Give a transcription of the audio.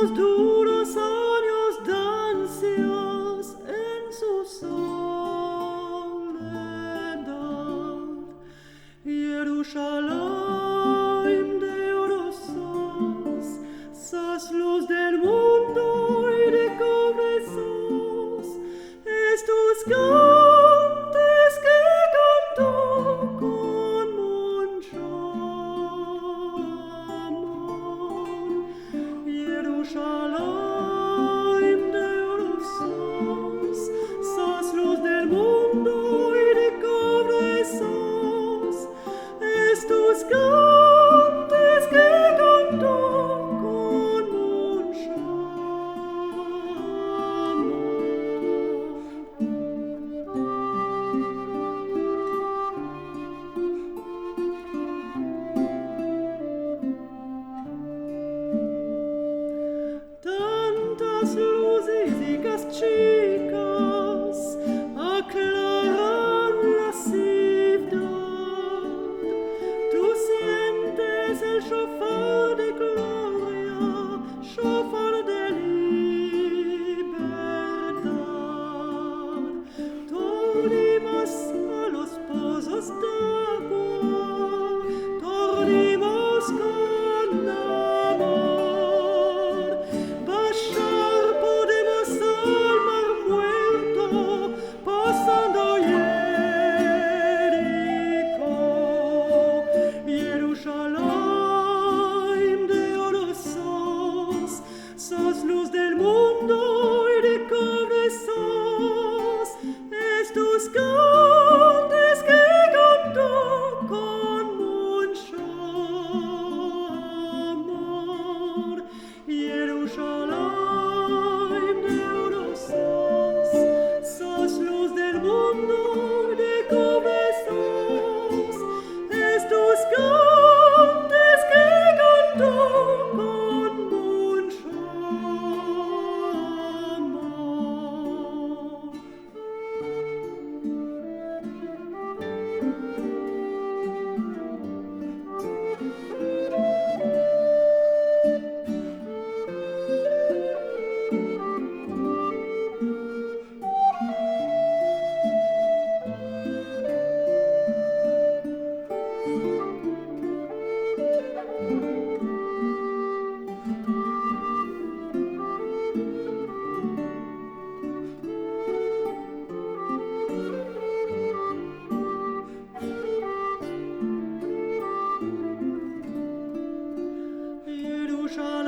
los duros años de ansias en su soledad. Jerusalén de oro sos luz del mundo y de cobre sos, estos cantes que canto con mucho amor. Jerusalén de oro sos luz del mundo y de cobre sos, estos cantes que canto con mucho amor. Tantas luces y chicas aclaran la ciudad. Tú sientes el shofar de gloria, shofar de libertad. Tornimos a los pozos d'agua, tornimos con amor. Bajar podemos al mar muerto, pasando Jericó. Jerusalén de oro sos luz del mundo y de cobre sos, estos cantes que canto con mucho amor. Jerusalén de oro sos luz del mundo y de cobre sos, estos cantes que canto con mucho amor. Jerusalén